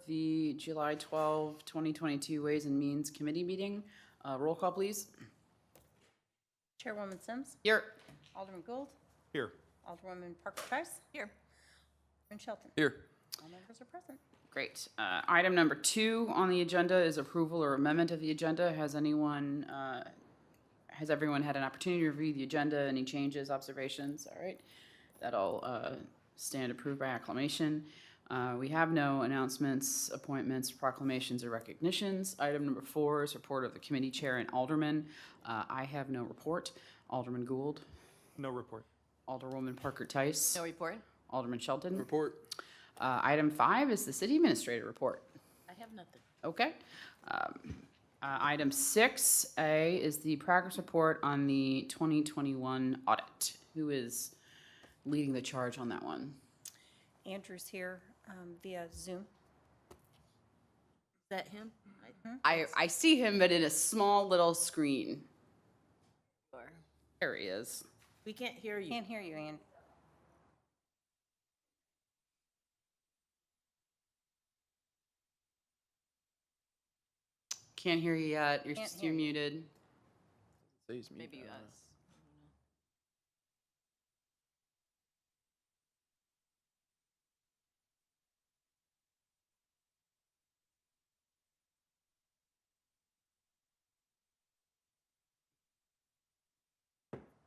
the July 12, 2022 Ways and Means Committee meeting. Roll call, please. Chairwoman Sims. Here. Alderman Gould. Here. Alderwoman Parker Tice. Here. Alderman Shelton. Here. All members are present. Great. Item number 2 on the agenda is approval or amendment of the agenda. Has everyone had an opportunity to review the agenda? Any changes, observations? All right. That'll stand approved by acclamation. We have no announcements, appointments, proclamations, or recognitions. Item number 4 is report of the committee chair and alderman. I have no report. Alderman Gould. No report. Alderwoman Parker Tice. No report. Alderman Shelton. Report. Item 5 is the city administrator report. I have nothing. Okay. Item 6A is the progress report on the 2021 audit. Who is leading the charge on that one? Andrew's here via Zoom. Is that him? I see him, but in a small little screen. Or There he is. we can't hear you. Can't hear you, Ann. Can't hear you yet. You're Can't you're hear you. muted. Maybe us.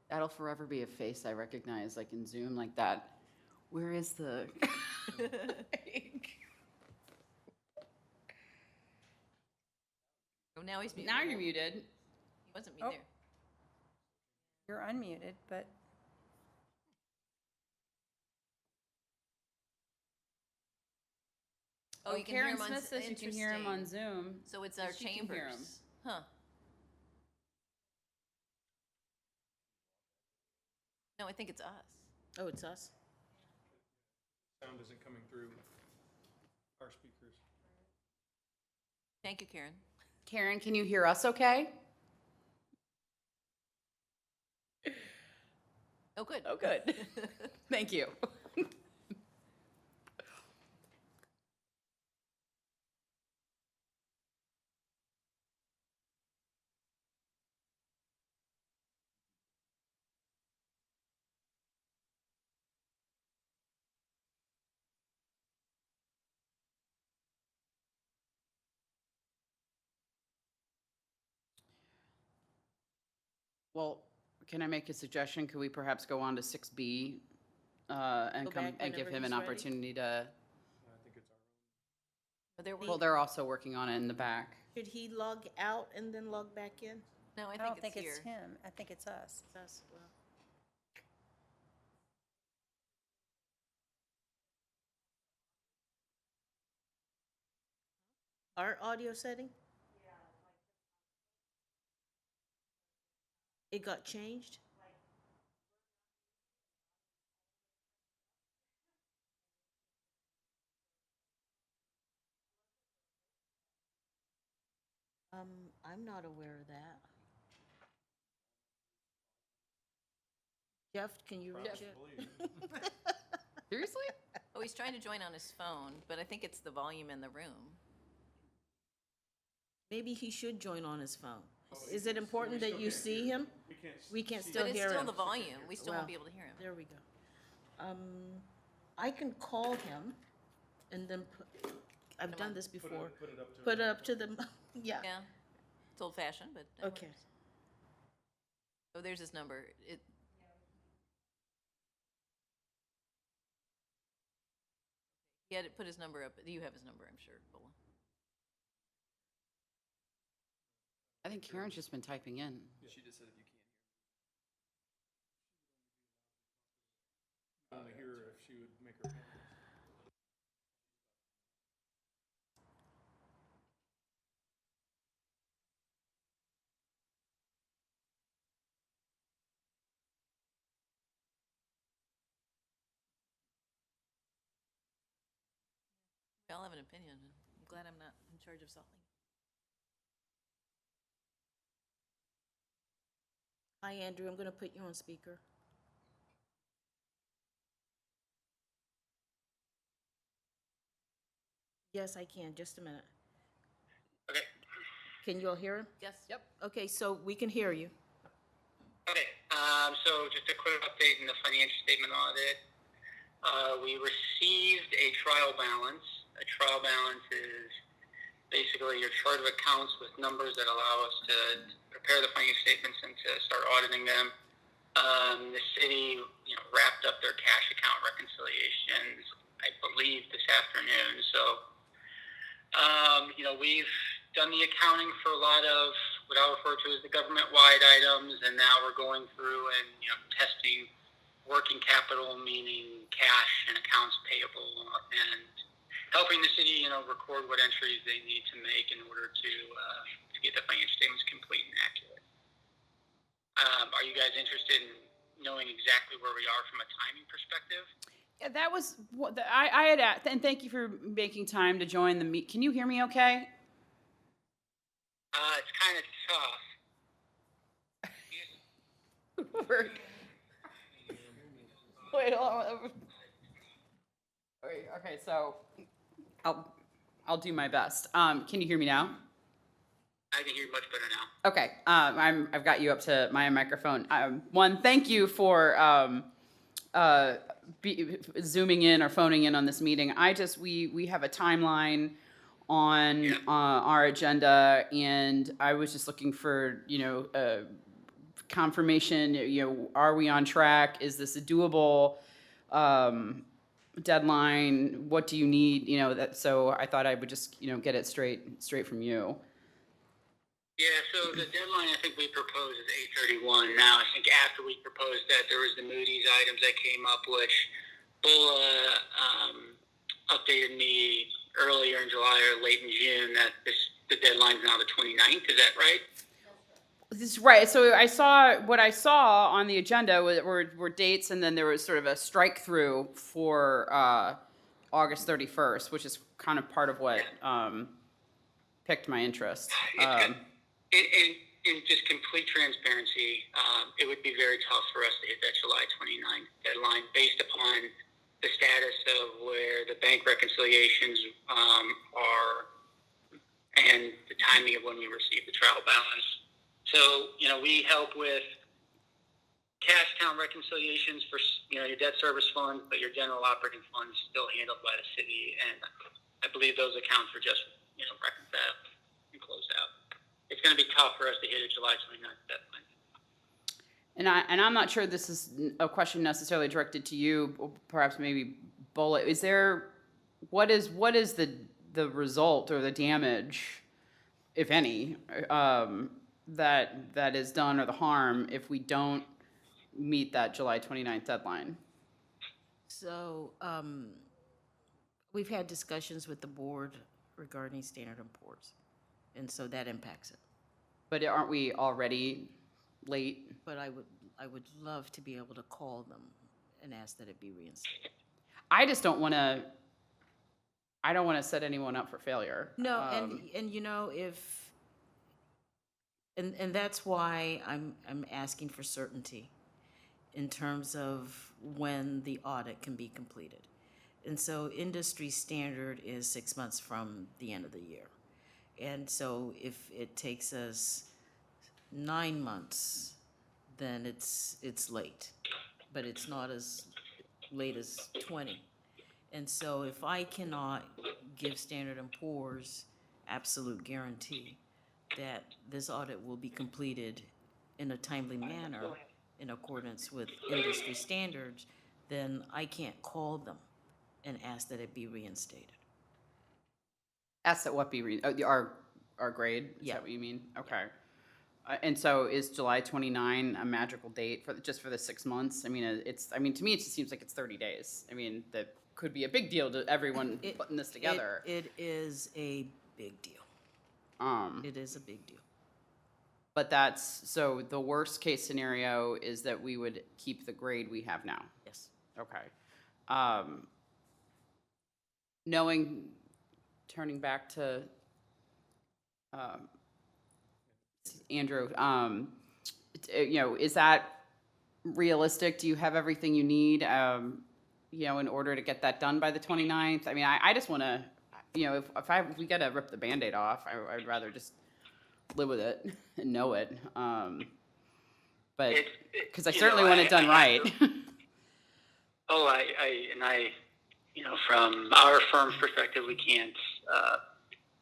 That'll forever be a face I recognize, like in Zoom, like that. Where is the? Oh, now he's muted. Now you're muted. He wasn't Oh. there. You're unmuted, but Oh, you can hear Karen him on. Smith says you can hear him on Zoom. So it's our She can hear him. chambers. Huh. No, I think it's us. Oh, it's us. Sound isn't coming through our speakers. Thank you, Karen. Karen, can you hear us okay? Oh, good. Oh, good. Thank you. Well, can I make a suggestion? Could we perhaps go on to 6B and Go come back and give whenever him he's an ready? opportunity to? I think it's our own. Oh, there Well, they're also working on it in the back. Should he log out and then log back in? No, I don't think it's him. I think it's us. It's us, well. Our audio setting? It got changed? I'm not aware of that. Jeff, can you reach it? Seriously? Oh, he's trying to join on his phone, but I think it's the volume in the room. Maybe he should join on his phone. Is it important that you see him? We can't still But it's hear still him. the volume. We still won't Well, be able to hear him. There we go. I can call him and then I've done this before. Put it up to the, yeah, Yeah. It's old fashioned, but. that okay. works. Oh, there's his number. He had to put his number up. You have his number, I'm sure. Hold on. I think Karen's just been typing in. She just said if you can't hear. Only hear her if she would make her phone. We all have an opinion. I'm glad I'm not in charge of Salt Lake. Hi, Andrew, I'm gonna put you on speaker. Yes, I can. Just a minute. Okay. Can you all hear him? Yes. Yep. Okay, so we can hear you. Okay. So just a quick update in the financial statement audit. We received a trial balance. A trial balance is basically your chart of accounts with numbers that allow us to prepare the financial statements and to start auditing them. The city, wrapped up their cash account reconciliations, I believe, this afternoon. So, we've done the accounting for a lot of what I refer to as the government-wide items, and now we're going through and testing working capital, meaning cash and accounts payable, and helping the city, record what entries they need to make in order to get the financial statements complete and accurate. Are you guys interested in knowing exactly where we are from a timing perspective? Yeah, that was what I had asked, and thank you for making time to join the meet. Can you hear me okay? It's kind of tough. Wait, hold on. Wait, okay, so I'll do my best. Can you hear me now? I can hear you much better now. Okay, I've got you up to my microphone. One, thank you for zooming in or phoning in on this meeting. We have a timeline on our agenda, and I was just looking for confirmation. Are we on track? Is this a doable deadline? What do you need? So I thought I would just get it straight from you. Yeah, so the deadline I think we proposed is 8/31. Now, I think after we proposed that, there was the Moody's items that came up, which Bull updated me earlier in July or late in June that the deadline's now the 29th. Is that right? This is right. So what I saw on the agenda were dates, and then there was sort of a strike through for August 31st, which is kind of part of what piqued my interest. In just complete transparency, it would be very tough for us to hit that July 29th deadline based upon the status of where the bank reconciliations are and the timing of when we receive the trial balance. So, we help with cash account reconciliations for, your debt service fund, but your general operating fund is still handled by the city. And I believe those accounts are just, reconciled and closed out. It's going to be tough for us to hit a July 29th deadline. And I'm not sure this is a question necessarily directed to you, or perhaps maybe Bullet. What is the result or the damage, if any, that is done, or the harm if we don't meet that July 29th deadline? So, we've had discussions with the board regarding Standard & Poor's, and so that impacts it. But aren't we already late? But I would love to be able to call them and ask that it be reinstated. I just don't want to. I don't want to set anyone up for failure. No, and that's why I'm asking for certainty in terms of when the audit can be completed. And so industry standard is 6 months from the end of the year. And so if it takes us 9 months, then it's late, but it's not as late as 20. And so if I cannot give Standard & Poor's absolute guarantee that this audit will be completed in a timely manner in accordance with industry standards, then I can't call them and ask that it be reinstated. Ask that what be our grade? Is that what you mean? Okay. And so is July 29 a magical date for the 6 months? I mean, to me, it just seems like it's 30 days. I mean, that could be a big deal to everyone putting this together. It is a big deal. It is a big deal. But so the worst case scenario is that we would keep the grade we have now. Yes. Okay. Turning back to Andrew, is that realistic? Do you have everything you need, in order to get that done by the 29th? I mean, I just want to, if we gotta rip the Band-Aid off, I'd rather just live with it and know it. But, because I certainly want it done right. Oh, from our firm's perspective, we can't,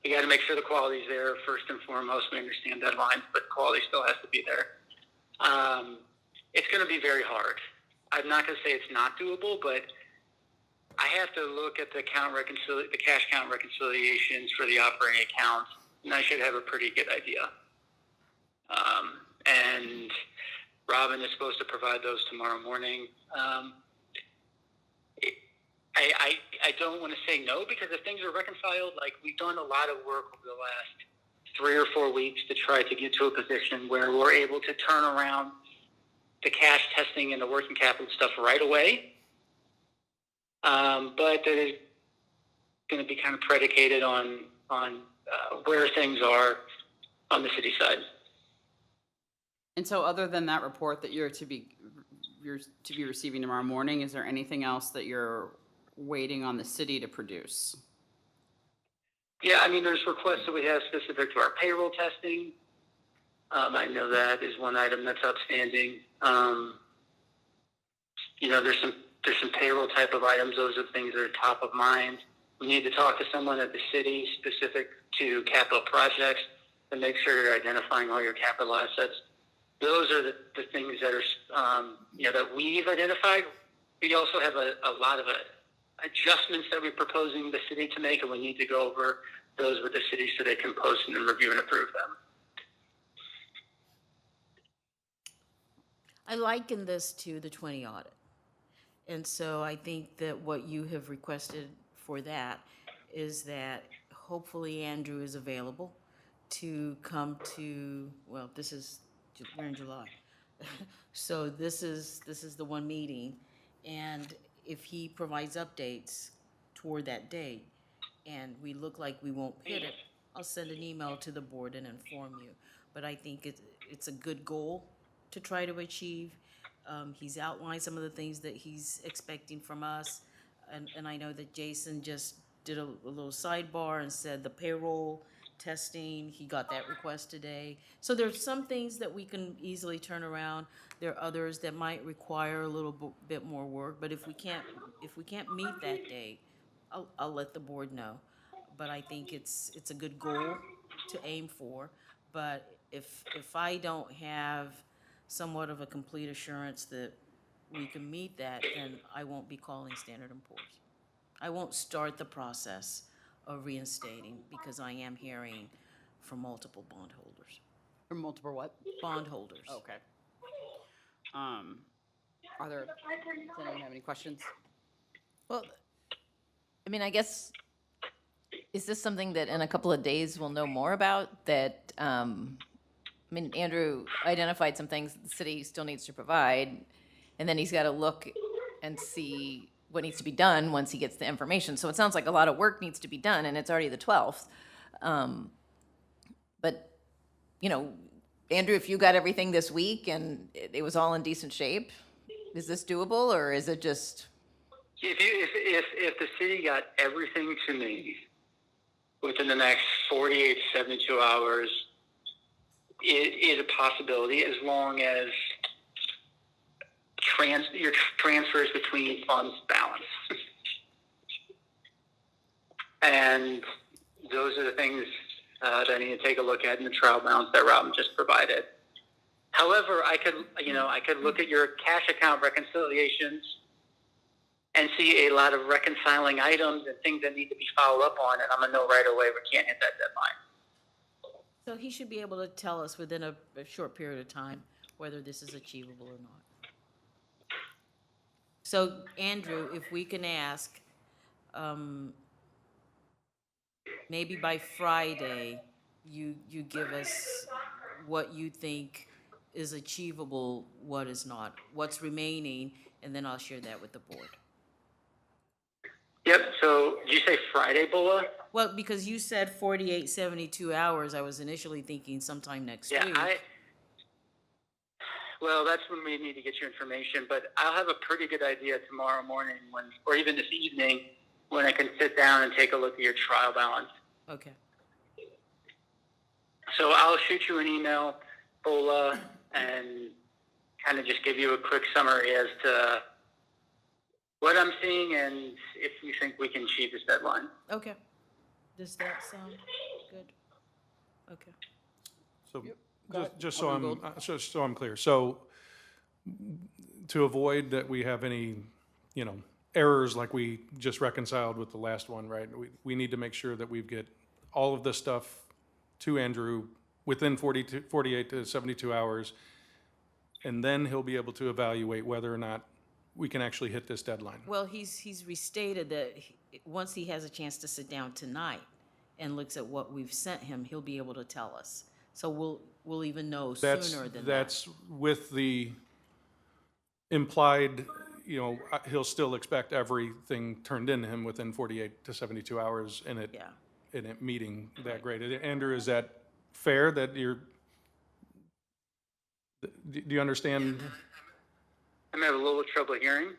we got to make sure the quality's there first and foremost. We understand deadlines, but quality still has to be there. It's going to be very hard. I'm not going to say it's not doable, but I have to look at the cash count reconciliations for the operating accounts, and I should have a pretty good idea. And Robin is supposed to provide those tomorrow morning. I don't want to say no, because if things are reconciled, like, we've done a lot of work over the last 3 or 4 weeks to try to get to a position where we're able to turn around the cash testing and the working capital stuff right away. But that is going to be kind of predicated on where things are on the city side. And so, other than that report that you're to be receiving tomorrow morning, is there anything else that you're waiting on the city to produce? Yeah, I mean, there's requests that we have specific to our payroll testing. I know that is one item that's outstanding. There's some payroll type of items. Those are things that are top of mind. We need to talk to someone at the city specific to capital projects and make sure you're identifying all your capital assets. Those are the things that are, that we've identified. We also have a lot of adjustments that we're proposing the city to make, and we need to go over those with the city so they can post and review and approve them. I liken this to the 20 audit. And so I think that what you have requested for that is that hopefully Andrew is available to come to, well, we're in July. So this is the one meeting, and if he provides updates toward that date and we look like we won't hit it, I'll send an email to the board and inform you. But I think it's a good goal to try to achieve. He's outlined some of the things that he's expecting from us, and I know that Jason just did a little sidebar and said the payroll testing, he got that request today. So there's some things that we can easily turn around. There are others that might require a little bit more work, but if we can't meet that date, I'll let the board know. But I think it's a good goal to aim for. But if I don't have somewhat of a complete assurance that we can meet that, then I won't be calling Standard & Poor's. I won't start the process of reinstating, because I am hearing from multiple bondholders. Or multiple what? Bondholders. Okay. Does anyone have any questions? Well, I mean, I guess, is this something that in a couple of days we'll know more about? That, I mean, Andrew identified some things that the city still needs to provide, and then he's got to look and see what needs to be done once he gets the information. So it sounds like a lot of work needs to be done, and it's already the 12th. But, Andrew, if you got everything this week and it was all in decent shape, is this doable, or is it just? If the city got everything to me within the next 48 to 72 hours, it is a possibility, as long as your transfers between funds balance. And those are the things that I need to take a look at in the trial balance that Robin just provided. However, I could look at your cash account reconciliations and see a lot of reconciling items and things that need to be followed up on, and I'm going to know right away we can't hit that deadline. So he should be able to tell us within a short period of time whether this is achievable or not. So, Andrew, if we can ask, maybe by Friday, you give us what you think is achievable, what is not, what's remaining, and then I'll share that with the board. Yep, so did you say Friday, Bola? Well, because you said 48, 72 hours, I was initially thinking sometime next week. Well, that's when we need to get your information, but I'll have a pretty good idea tomorrow morning or even this evening when I can sit down and take a look at your trial balance. Okay. So I'll shoot you an email, Bola, and kind of just give you a quick summary as to what I'm seeing and if you think we can achieve this deadline. Okay. Does that sound good? Okay. So, Go ahead. just so Alderman so I'm clear, so to avoid that we have any, errors like we just reconciled with the last one, right? We need to make sure that we get all of this stuff to Andrew within 48 to 72 hours, and then he'll be able to evaluate whether or not we can actually hit this deadline. Well, he's restated that once he has a chance to sit down tonight and looks at what we've sent him, he'll be able to tell us. So we'll even know sooner than that. That's with the implied, he'll still expect everything turned into him within 48 to 72 hours in it, Yeah. in it meeting that grade. Andrew, is that fair that you're, do you understand? I'm having a little trouble hearing.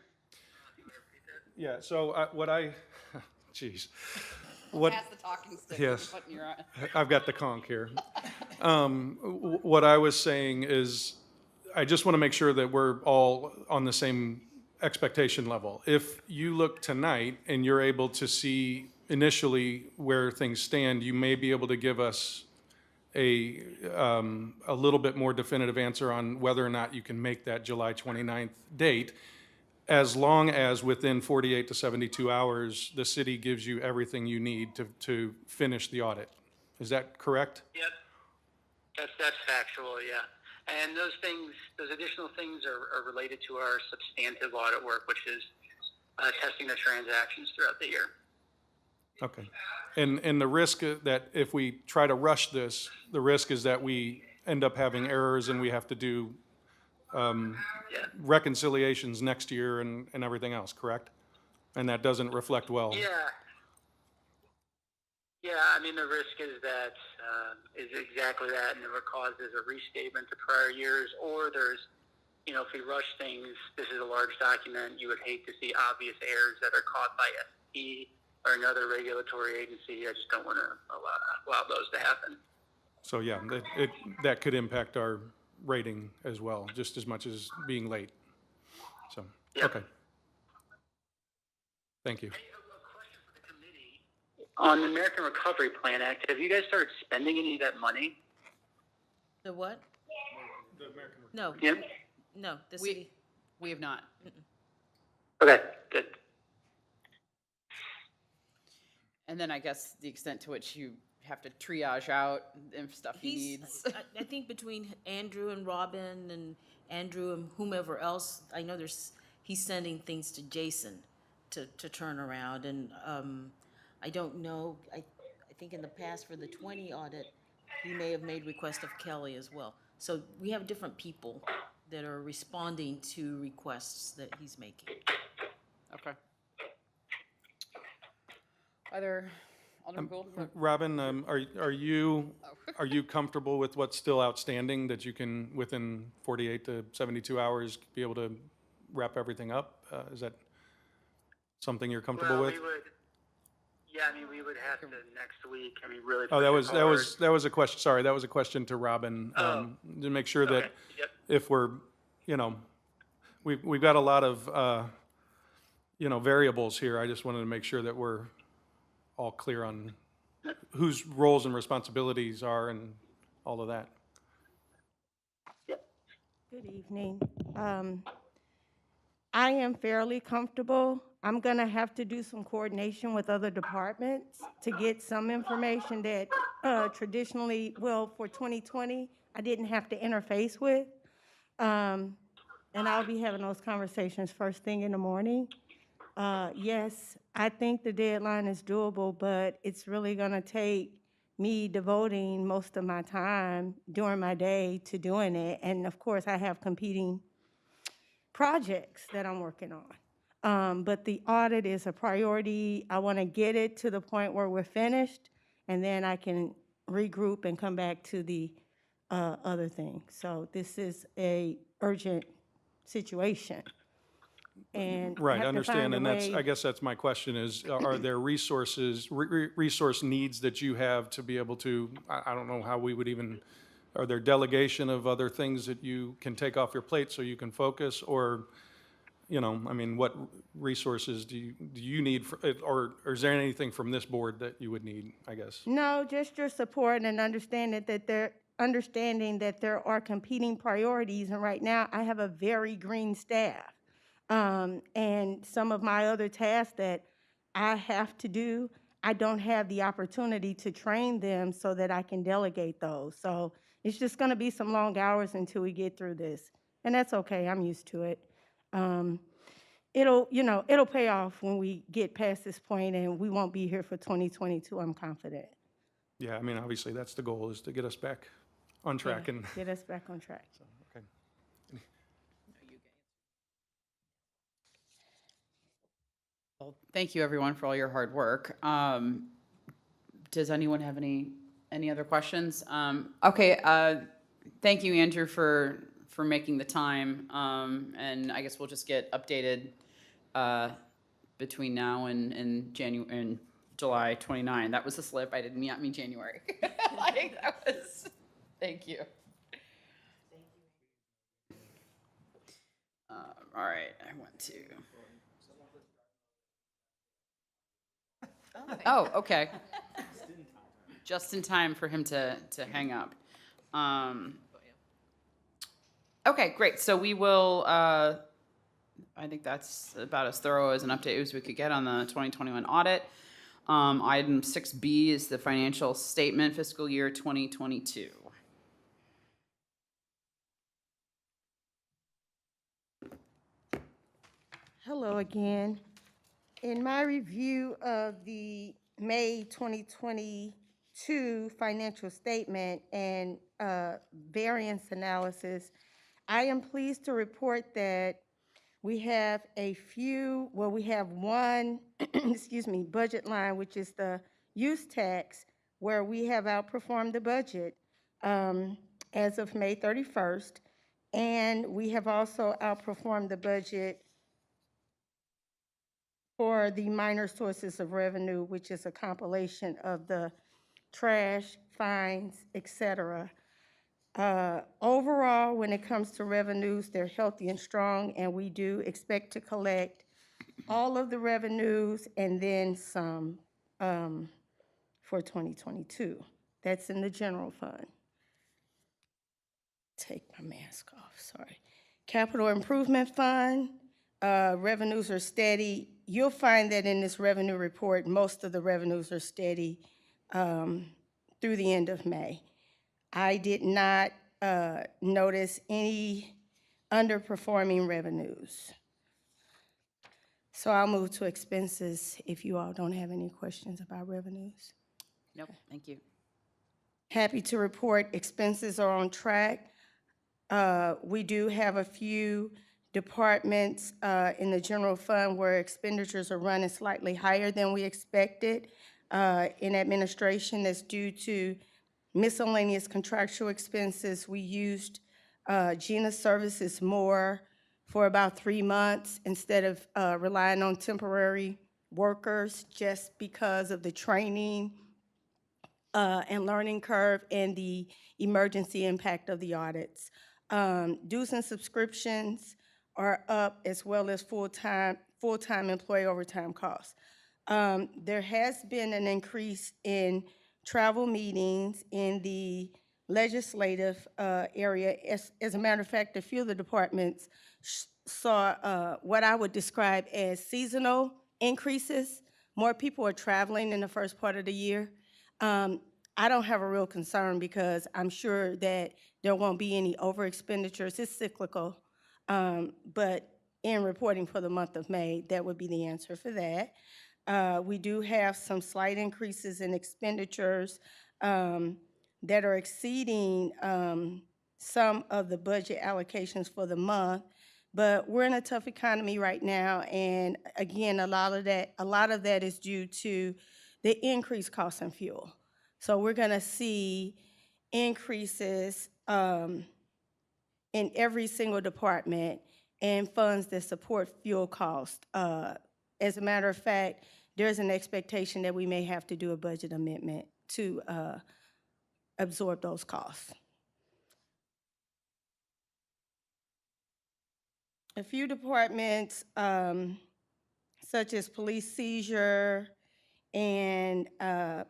Yeah, so geez. What, Pass the talking stick. Yes. Put in your eye. I've got the conch here. What I was saying is, I just want to make sure that we're all on the same expectation level. If you look tonight and you're able to see initially where things stand, you may be able to give us a little bit more definitive answer on whether or not you can make that July 29th date, as long as within 48 to 72 hours, the city gives you everything you need to finish the audit. Is that correct? Yep. That's factual, yeah. And those additional things are related to our substantive audit work, which is testing the transactions throughout the year. Okay. And the risk that if we try to rush this, the risk is that we end up having errors and we have to do reconciliations next year and everything else, correct? And that doesn't reflect well. Yeah, I mean, the risk is that is exactly that, and it causes a restatement to prior years, or there's, if we rush things, this is a large document, you would hate to see obvious errors that are caught by SP or another regulatory agency. I just don't want to allow those to happen. So yeah, that could impact our rating as well, just as much as being late. So, okay. Thank you. On the American Recovery Plan Act, have you guys started spending any of that money? The what? The American No. Yep. No, the city. We have not. Okay, good. And then I guess the extent to which you have to triage out if stuff he needs. I think between Andrew and Robin and Andrew and whomever else, I know he's sending things to Jason to turn around. And I don't know, I think in the past for the 20 audit, he may have made request of Kelly as well. So we have different people that are responding to requests that he's making. Okay. Alderman Gould? Robin, are you comfortable with what's still outstanding, that you can, within 48 to 72 hours, be able to wrap everything up? Is that something you're comfortable with? We would have to next week. Really. Oh, that was a question. Sorry, that was a question to Robin, to make sure that if we're, we've got a lot of, variables here. I just wanted to make sure that we're all clear on whose roles and responsibilities are and all of that. Good evening. I am fairly comfortable. I'm going to have to do some coordination with other departments to get some information that traditionally, for 2020, I didn't have to interface with. And I'll be having those conversations first thing in the morning. Yes, I think the deadline is doable, but it's really going to take me devoting most of my time during my day to doing it. And of course, I have competing projects that I'm working on. But the audit is a priority. I want to get it to the point where we're finished, and then I can regroup and come back to the other thing. So this is a urgent situation. and Right, have to understand, find a and that's, way. I guess that's my question is, are there resources, resource needs that you have to be able to, I don't know how we would even, are there delegation of other things that you can take off your plate so you can focus, or, you know, I mean, what resources do you need, or is there anything from this board that you would need, I guess? No, just your support and understanding that there are competing priorities, and right now I have a very green staff. And some of my other tasks that I have to do, I don't have the opportunity to train them so that I can delegate those. So it's just gonna be some long hours until we get through this, and that's okay, I'm used to it. It'll pay off when we get past this point, and we won't be here for 2022, I'm confident. Yeah, I mean, obviously, that's the goal, is to get us back on track, Yeah, and, get us back on track. okay. Well, thank you, everyone, for all your hard work. Does anyone have any other questions? Okay, thank you, Andrew, for making the time. And I guess we'll just get updated between now and January and July 29. That was a slip. I did not mean January. Like, that was, thank you. All right, I went to. Oh, okay. Just in time for him to hang up. Okay, great. So we will, I think that's about as thorough as an update as we could get on the 2021 audit. Item 6B is the financial statement fiscal year 2022. Hello again. In my review of the May 2022 financial statement and variance analysis, I am pleased to report that we have we have one, excuse me, budget line, which is the use tax, where we have outperformed the budget as of May 31st. And we have also outperformed the budget for the minor sources of revenue, which is a compilation of the trash, fines, et cetera. Overall, when it comes to revenues, they're healthy and strong, and we do expect to collect all of the revenues and then some for 2022. That's in the general fund. Take my mask off, sorry. Capital Improvement Fund, revenues are steady. You'll find that in this revenue report, most of the revenues are steady through the end of May. I did not notice any underperforming revenues. So I'll move to expenses if you all don't have any questions about revenues. Nope, thank you. Happy to report expenses are on track. We do have a few departments in the general fund where expenditures are running slightly higher than we expected. In administration, that's due to miscellaneous contractual expenses. We used Gina Services more for about 3 months instead of relying on temporary workers, just because of the training and learning curve and the emergency impact of the audits. Dues and subscriptions are up, as well as full-time employee overtime costs. There has been an increase in travel meetings in the legislative area. As a matter of fact, a few of the departments saw what I would describe as seasonal increases. More people are traveling in the first part of the year. I don't have a real concern because I'm sure that there won't be any over expenditures. It's cyclical. But in reporting for the month of May, that would be the answer for that. We do have some slight increases in expenditures that are exceeding some of the budget allocations for the month. But we're in a tough economy right now, and again, a lot of that is due to the increased cost in fuel. So we're gonna see increases in every single department, and funds that support fuel costs. As a matter of fact, there's an expectation that we may have to do a budget amendment to absorb those costs. A few departments, such as police seizure and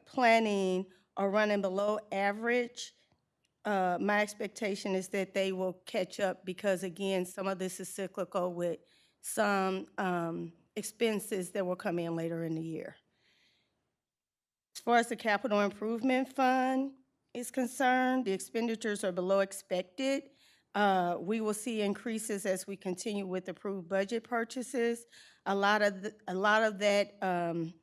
planning, are running below average. My expectation is that they will catch up because, again, some of this is cyclical with some expenses that will come in later in the year. As far as the capital improvement fund is concerned, the expenditures are below expected. We will see increases as we continue with approved budget purchases. A lot of that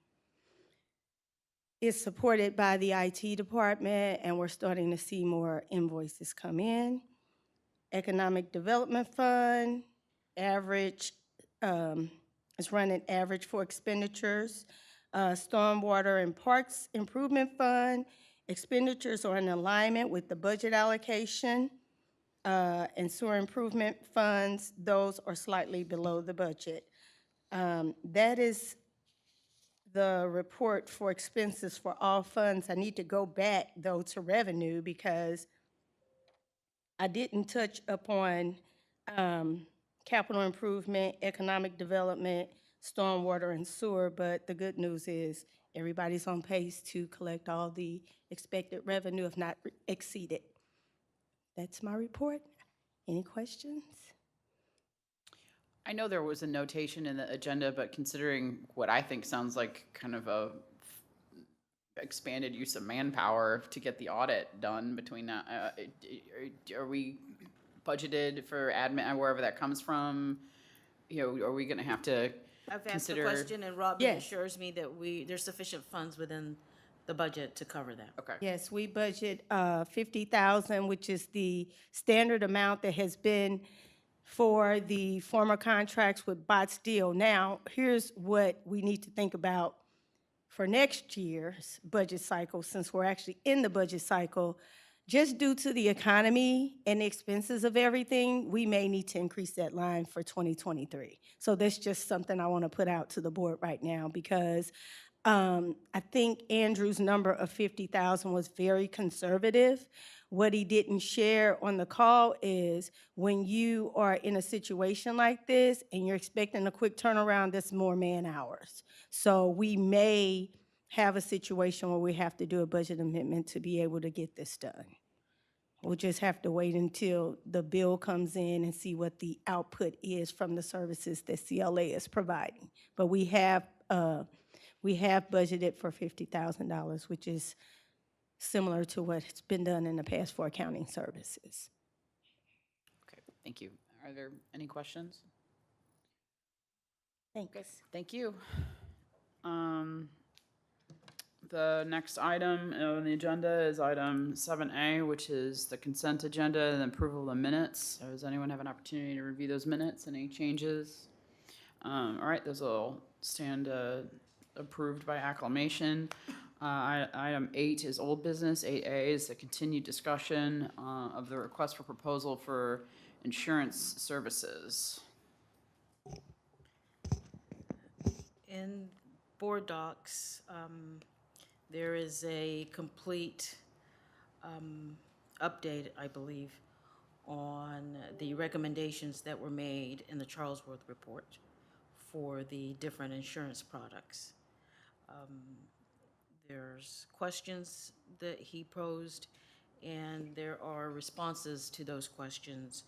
is supported by the IT department, and we're starting to see more invoices come in. Economic Development Fund, average, is running average for expenditures. Stormwater and Parks Improvement Fund, expenditures are in alignment with the budget allocation. And sewer improvement funds, those are slightly below the budget. That is the report for expenses for all funds. I need to go back, though, to revenue because I didn't touch upon capital improvement, economic development, stormwater, and sewer, but the good news is everybody's on pace to collect all the expected revenue, if not exceed it. That's my report. Any questions? I know there was a notation in the agenda, but considering what I think sounds like kind of a expanded use of manpower to get the audit done between now, are we budgeted for admin, wherever that comes from? You know, are we gonna have to I've asked the consider? question, and Robin Yes. assures me that there's sufficient funds within the budget to cover that. Okay. Yes, we budget 50,000, which is the standard amount that has been for the former contracts with Bot Steel. Now, here's what we need to think about for next year's budget cycle, since we're actually in the budget cycle. Just due to the economy and the expenses of everything, we may need to increase that line for 2023. So that's just something I want to put out to the board right now because I think Andrew's number of 50,000 was very conservative. What he didn't share on the call is when you are in a situation like this and you're expecting a quick turnaround, that's more man hours. So we may have a situation where we have to do a budget amendment to be able to get this done. We'll just have to wait until the bill comes in and see what the output is from the services that CLA is providing. But we have budgeted for $50,000, which is similar to what's been done in the past for accounting services. Okay, thank you. Are there any questions? Thanks. Thank you. The next item on the agenda is item 7A, which is the consent agenda and the approval of the minutes. Does anyone have an opportunity to review those minutes? Any changes? All right, those will stand approved by acclamation. Item 8 is old business. 8A is the continued discussion of the request for proposal for insurance services. In board docs, there is a complete update, I believe, on the recommendations that were made in the Charlesworth report for the different insurance products. There's questions that he posed, and there are responses to those questions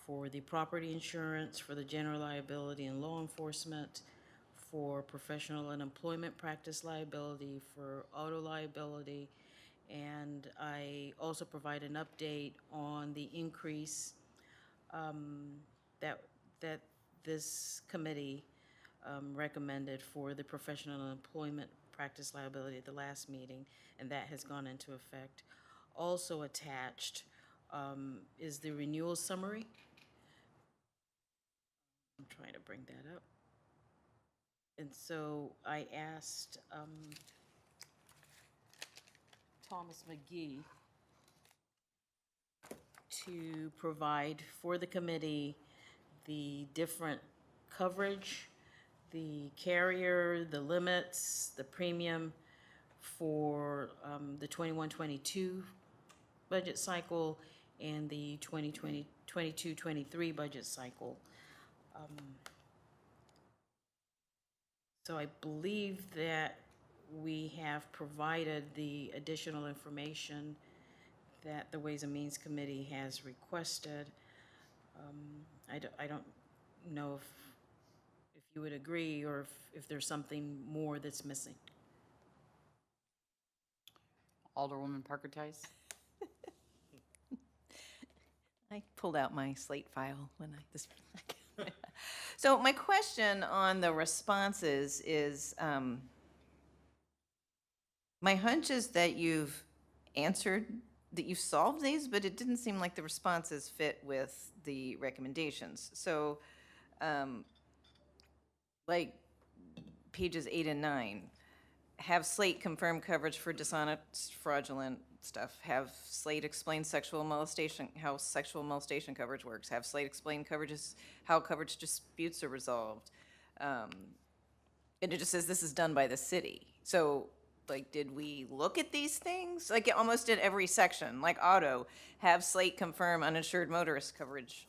for the property insurance, for the general liability and law enforcement, for professional and employment practice liability, for auto liability, and I also provide an update on the increase that this committee recommended for the professional and employment practice liability at the last meeting, and that has gone into effect. Also attached is the renewal summary. I'm trying to bring that up. And so I asked Thomas McGee to provide for the committee the different coverage, the carrier, the limits, the premium for the 21-22 budget cycle and the 22-23 budget cycle. So I believe that we have provided the additional information that the Ways and Means Committee has requested. I don't know if you would agree or if there's something more that's missing. Alderwoman Parker Tice? I pulled out my slate file when I, this. So my question on the responses is, my hunch is that you've answered, that you've solved these, but it didn't seem like the responses fit with the recommendations. So, like pages 8 and 9, have slate confirm coverage for dishonest, fraudulent stuff. Have slate explain sexual molestation, how sexual molestation coverage works. Have slate explain coverages, how coverage disputes are resolved. And it just says this is done by the city. So, like, did we look at these things? Like, almost in every section, like auto, have slate confirm uninsured motorist coverage.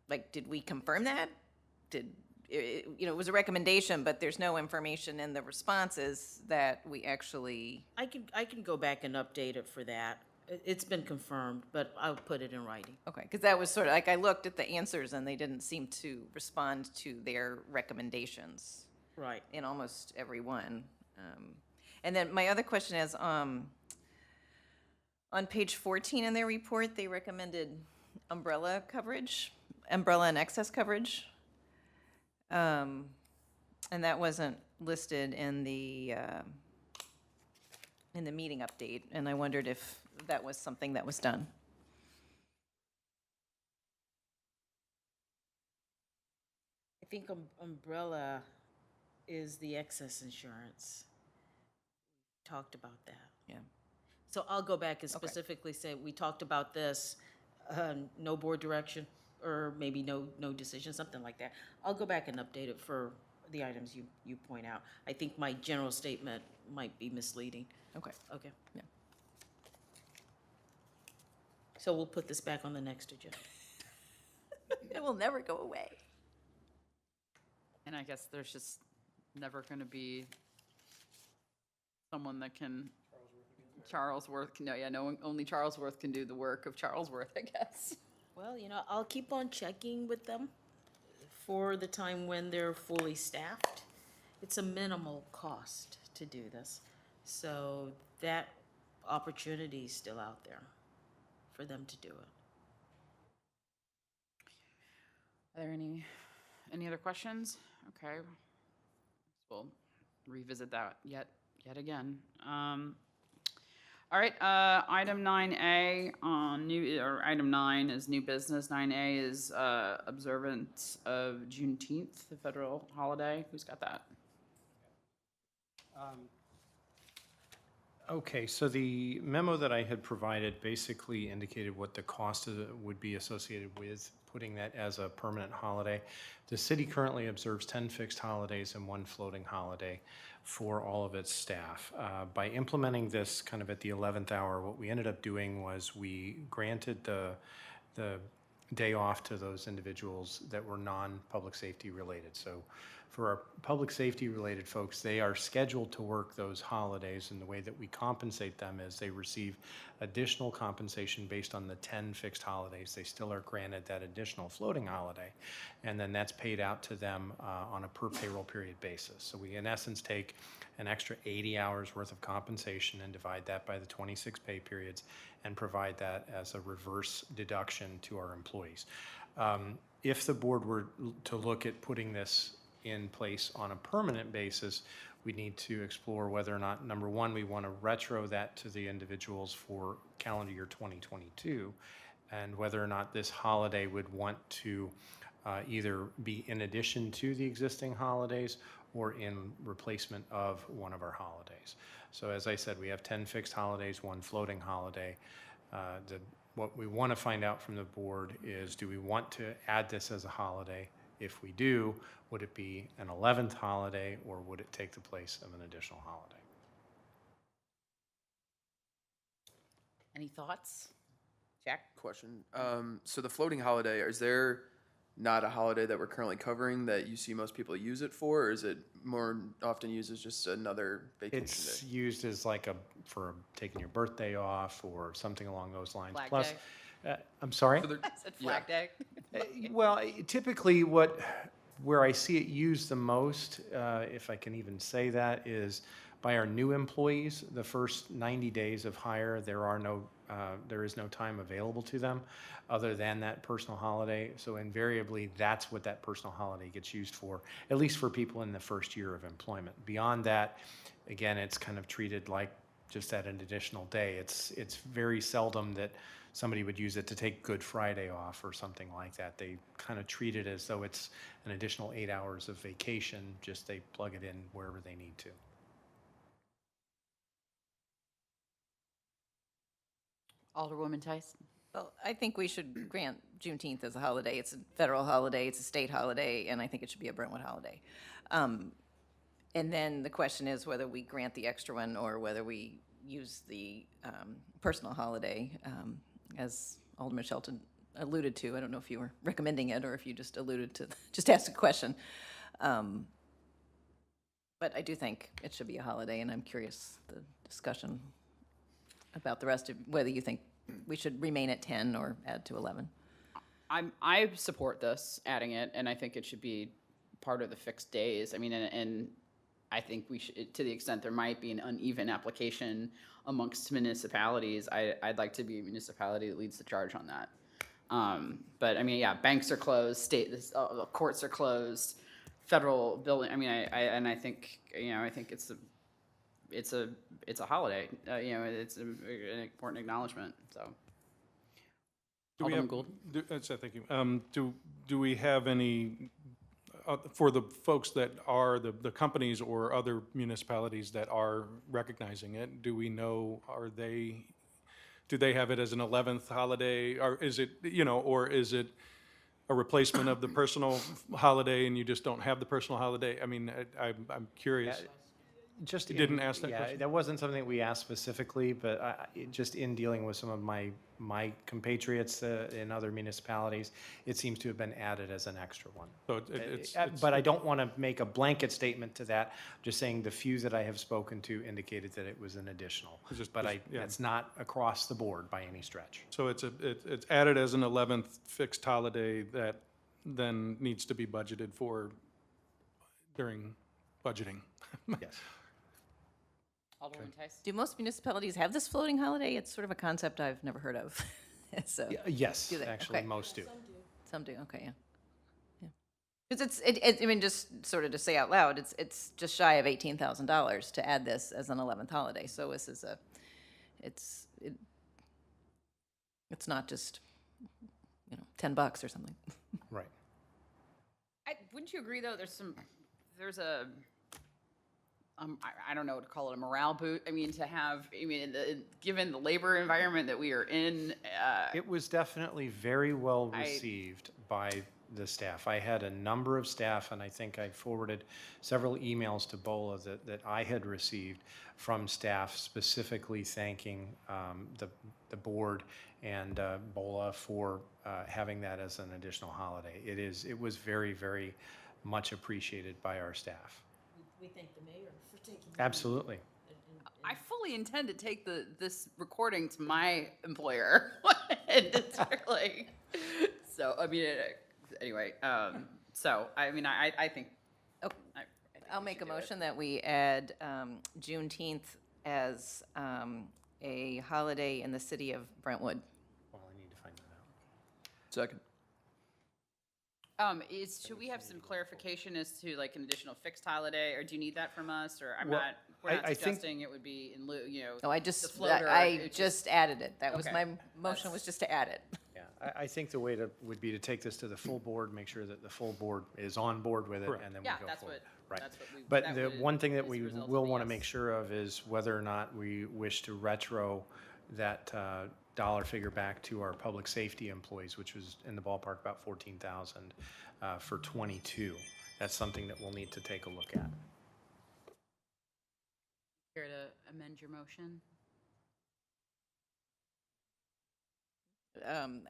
Like, did we confirm that? It was a recommendation, but there's no information in the responses that we actually. I can go back and update it for that. It's been confirmed, but I'll put it in writing. Okay, because that was sort of, like, I looked at the answers and they didn't seem to respond to their recommendations. Right. In almost every one. And then my other question is, on page 14 in their report, they recommended umbrella coverage, umbrella and excess coverage. And that wasn't listed in the meeting update, and I wondered if that was something that was done. I think umbrella is the excess insurance. Talked about that. Yeah. So I'll go back and specifically say, we talked about this, no board direction, or maybe no decision, something like that. I'll go back and update it for the items you point out. I think my general statement might be misleading. Okay. Okay. Yeah. So we'll put this back on the next agenda. It will never go away. And I guess there's just never going to be someone that can, Charlesworth, only Charlesworth can do the work of Charlesworth, I guess. Well, I'll keep on checking with them for the time when they're fully staffed. It's a minimal cost to do this. So that opportunity is still out there for them to do it. Are there any other questions? Okay. We'll revisit that yet again. All right, item 9A item 9 is new business. 9A is observance of Juneteenth, the federal holiday. Who's got that? Okay, so the memo that I had provided basically indicated what the cost would be associated with putting that as a permanent holiday. The city currently observes 10 fixed holidays and 1 floating holiday for all of its staff. By implementing this kind of at the 11th hour, what we ended up doing was we granted the day off to those individuals that were non-public safety related. So for our public safety related folks, they are scheduled to work those holidays, and the way that we compensate them is they receive additional compensation based on the 10 fixed holidays. They still are granted that additional floating holiday, and then that's paid out to them on a per payroll period basis. So we in essence take an extra 80 hours worth of compensation and divide that by the 26 pay periods and provide that as a reverse deduction to our employees. If the board were to look at putting this in place on a permanent basis, we need to explore whether or not, number one, we want to retro that to the individuals for calendar year 2022, and whether or not this holiday would want to either be in addition to the existing holidays or in replacement of one of our holidays. So as I said, we have 10 fixed holidays, 1 floating holiday. The what we want to find out from the board is, do we want to add this as a holiday? If we do, would it be an 11th holiday, or would it take the place of an additional holiday? Any thoughts? Jack? Question. So the floating holiday, is there not a holiday that we're currently covering that you see most people use it for, or is it more often used as just another vacation It's day? used as like for taking your birthday off or something along those lines. Flag Plus, Day. I'm sorry? So there- I said Flag Day. Well, typically where I see it used the most, if I can even say that, is by our new employees. The first 90 days of hire, there is no time available to them other than that personal holiday. So invariably, that's what that personal holiday gets used for, at least for people in the first year of employment. Beyond that, again, it's kind of treated like just at an additional day. It's very seldom that somebody would use it to take Good Friday off or something like that. They kind of treat it as though it's an additional 8 hours of vacation, just they plug it in wherever they need to. Alderwoman Tyson? Well, I think we should grant Juneteenth as a holiday. It's a federal holiday, it's a state holiday, and I think it should be a Brentwood holiday. And then the question is whether we grant the extra one or whether we use the personal holiday, as Alderman Shelton alluded to. I don't know if you were recommending it or if you just alluded to, just asked a question. But I do think it should be a holiday, and I'm curious the discussion about the rest of, whether you think we should remain at 10 or add to 11. I support this, adding it, and I think it should be part of the fixed days. I mean, and I think we should, to the extent there might be an uneven application amongst municipalities, I'd like to be a municipality that leads the charge on that. But I mean, yeah, banks are closed, courts are closed, federal building. I mean, I think, you know, I think it's a holiday. You know, it's an important acknowledgement. So. Do we Alderman have, Gould? thank you. Do we have any, for the folks that are, the companies or other municipalities that are recognizing it, do we know, do they have it as an 11th holiday? Or is it, you know, or is it a replacement of the personal holiday and you just don't have the personal holiday? I mean, I'm curious. Just You didn't ask that yeah, question? that wasn't something that we asked specifically, but just in dealing with some of my compatriots in other municipalities, it seems to have been added as an extra one. So it's. But I don't want to make a blanket statement to that. Just saying the few that I have spoken to indicated that it was an additional. Yeah. It's not across the board by any stretch. So it's added as an 11th fixed holiday that then needs to be budgeted for during budgeting. Yes. Alderman Tyson? Do most municipalities have this floating holiday? It's sort of a concept I've never heard of. So, Yes, Do they? actually, Okay. most do. some do, okay, yeah. Because I mean, just sort of to say out loud, it's just shy of $18,000 to add this as an 11th holiday. So this is it's not just, you know, $10 or something. Right. Wouldn't you agree, though, there's a, I don't know what to call it, a morale boot? I mean, given the labor environment that we are in, It was definitely very well I- received by the staff. I had a number of staff, and I think I forwarded several emails to BOLA that I had received from staff specifically thanking the board and BOLA for having that as an additional holiday. It was very, very much appreciated by our staff. We thank the mayor for taking. Absolutely. I fully intend to take this recording to my employer. And it's really, so, I mean, anyway, so, I mean, I think. Oh, I I'll think we make a should do it. motion that we add Juneteenth as a holiday in the city of Brentwood. Well, I need to find that out. Second. Should we have some clarification as to like an additional fixed holiday, or do you need that from us, or Well, we're not I think- suggesting it would be in lieu, you know? No, I the just, floater, I it just added it. That was Okay. my motion, was just to add it. Yeah, I think the way would be to take this to the full board, make sure that the full board is on board with it, Correct. and then we Yeah, go that's forward. what, Right. that's what we. But that the would- one thing that is we the result of will the want to yes. make sure of is whether or not we wish to retro that dollar figure back to our public safety employees, which was in the ballpark about 14,000 for '22. That's something that we'll need to take a look at. Care to amend your motion?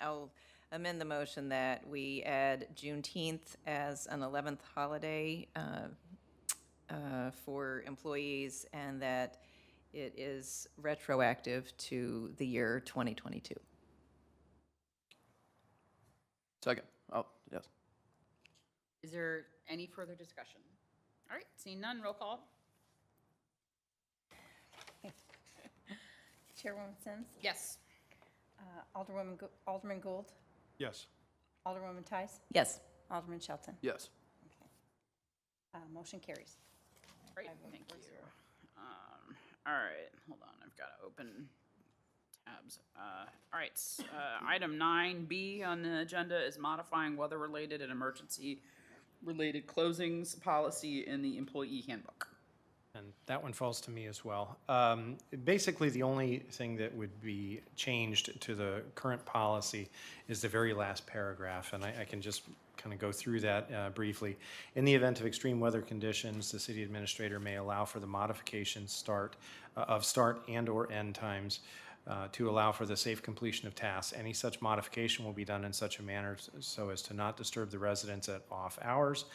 I'll amend the motion that we add Juneteenth as an 11th holiday for employees, and that it is retroactive to the year 2022. Second. Oh, yes. Is there any further discussion? All right, seeing none, roll call. Chairwoman Sims, Yes. Alderman Gould, Yes. Alderwoman Tice, Yes. Alderman Shelton. Yes. Motion carries. Great, thank you. All right, hold on, I've got to open tabs. All right, item 9B on the agenda is modifying weather-related and emergency-related closings policy in the employee handbook. And that one falls to me as well. Basically, the only thing that would be changed to the current policy is the very last paragraph, and I can just kind of go through that briefly. In the event of extreme weather conditions, the city administrator may allow for the modification of start and or end times to allow for the safe completion of tasks. Any such modification will be done in such a manner so as to not disturb the residents at off hours,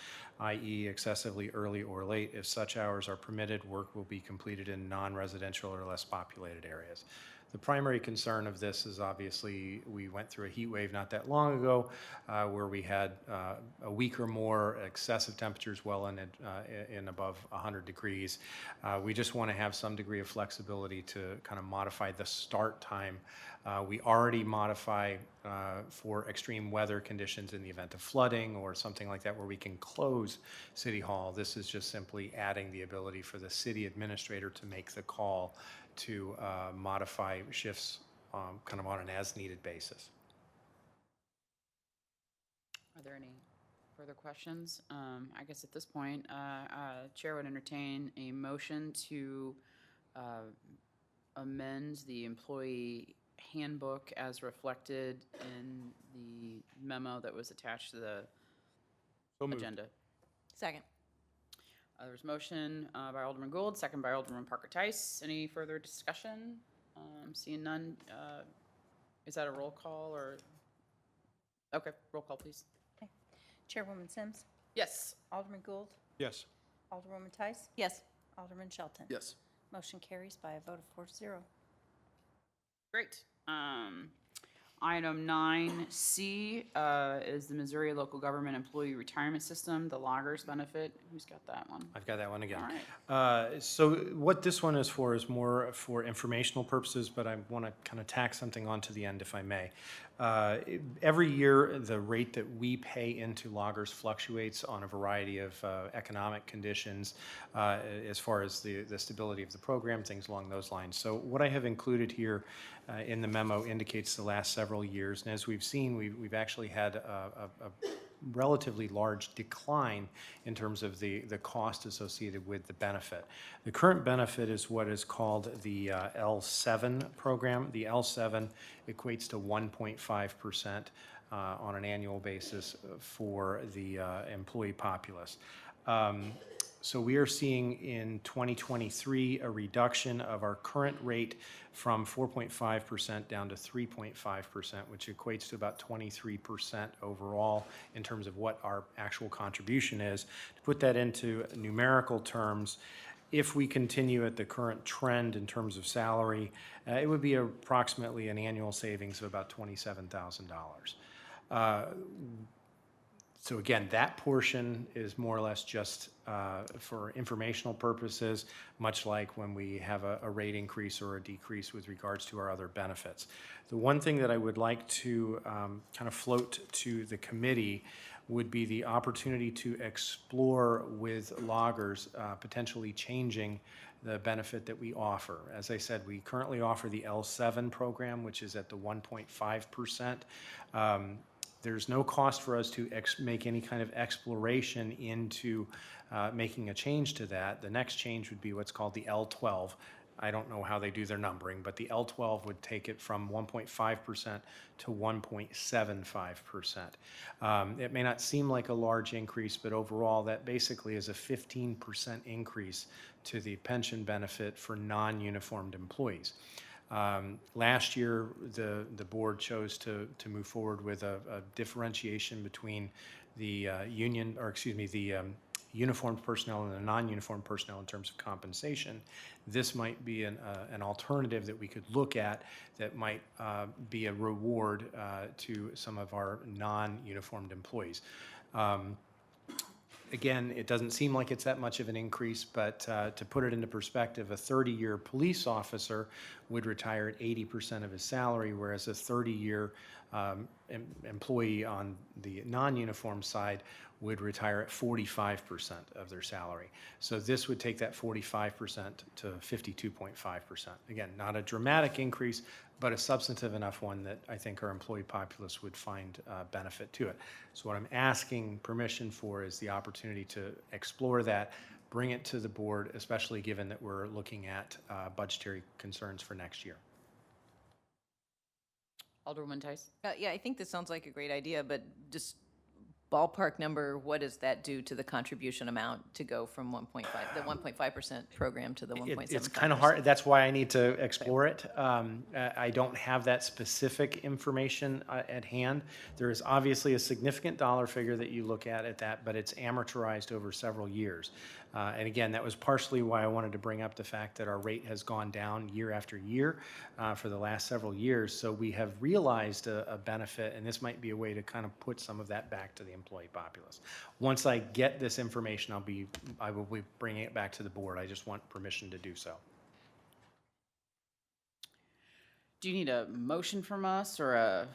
i.e. excessively early or late. If such hours are permitted, work will be completed in non-residential or less populated areas. The primary concern of this is obviously we went through a heat wave not that long ago where we had a week or more excessive temperatures well in above 100 degrees. We just want to have some degree of flexibility to kind of modify the start time. We already modify for extreme weather conditions in the event of flooding or something like that where we can close City Hall. This is just simply adding the ability for the city administrator to make the call to modify shifts kind of on an as-needed basis. Are there any further questions? I guess at this point, Chair would entertain a motion to amend the employee handbook as reflected in the memo that was attached to the So moved. agenda. Second. There's motion by Alderman Gould, second by Alderman Parker Tice. Any further discussion? Seeing none, is that a roll call or? Okay, roll call, please. Chairwoman Sims, Yes. Alderman Gould, Yes. Alderwoman Tice, Yes. Alderman Shelton. Yes. Motion carries by a vote of 4-0. Great. Item 9C is the Missouri Local Government Employee Retirement System, the loggers benefit. Who's got that one? I've got that one again. All right. So what this one is more for informational purposes, but I want to kind of tack something onto the end if I may. Every year, the rate that we pay into loggers fluctuates on a variety of economic conditions as far as the stability of the program, things along those lines. So what I have included here in the memo indicates the last several years. And as we've seen, we've actually had a relatively large decline in terms of the cost associated with the benefit. The current benefit is what is called the L7 program. The L7 equates to 1.5% on an annual basis for the employee populace. So we are seeing in 2023 a reduction of our current rate from 4.5% down to 3.5%, which equates to about 23% overall in terms of what our actual contribution is. To put that into numerical terms, if we continue at the current trend in terms of salary, it would be approximately an annual savings of about $27,000. So again, that portion is more or less just for informational purposes, much like when we have a rate increase or a decrease with regards to our other benefits. The one thing that I would like to kind of float to the committee would be the opportunity to explore with loggers potentially changing the benefit that we offer. As I said, we currently offer the L7 program, which is at the 1.5%. There's no cost for us to make any kind of exploration into making a change to that. The next change would be what's called the L12. I don't know how they do their numbering, but the L12 would take it from 1.5% to 1.75%. It may not seem like a large increase, but overall, that basically is a 15% increase to the pension benefit for non-uniformed employees. Last year, the board chose to move forward with a differentiation between the uniformed personnel and the non-uniformed personnel in terms of compensation. This might be an alternative that we could look at that might be a reward to some of our non-uniformed employees. Again, it doesn't seem like it's that much of an increase, but to put it into perspective, a 30-year police officer would retire at 80% of his salary, whereas a 30-year employee on the non-uniform side would retire at 45% of their salary. So this would take that 45% to 52.5%. Again, not a dramatic increase, but a substantive enough one that I think our employee populace would find benefit to it. So what I'm asking permission for is the opportunity to explore that, bring it to the board, especially given that we're looking at budgetary concerns for next year. Alderwoman Tice? Yeah, I think this sounds like a great idea, but just ballpark number, what does that do to the contribution amount to go from 1.5% program to the 1.75%? It's kind of hard. That's why I need to explore it. I don't have that specific information at hand. There is obviously a significant dollar figure that you look at that, but it's amortized over several years. And again, that was partially why I wanted to bring up the fact that our rate has gone down year after year for the last several years. So we have realized a benefit, and this might be a way to kind of put some of that back to the employee populace. Once I get this information, I will be bringing it back to the board. I just want permission to do so. Do you need a motion from us or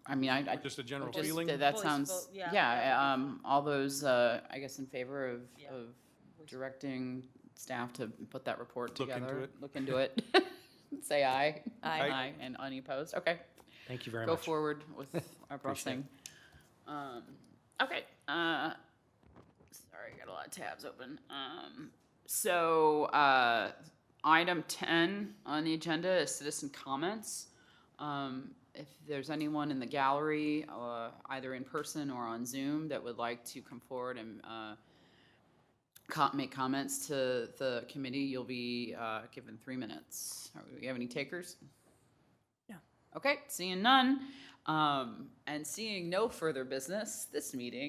I Just a general just, feeling? that Voice sounds, vote, yeah, yeah, all those, I guess in favor of directing staff to put that report Look into together. it. Look into it. Say aye. Aye. Aye, and any opposed? Okay. Thank you very Go much. forward with our Appreciate processing. Okay, sorry, I got a lot of tabs open. So, item 10 on the agenda is citizen comments. If there's anyone in the gallery, either in person or on Zoom, that would like to come forward and make comments to the committee, you'll be given 3 minutes. Do we have any takers? No. Okay, seeing none, and seeing no further business, this meeting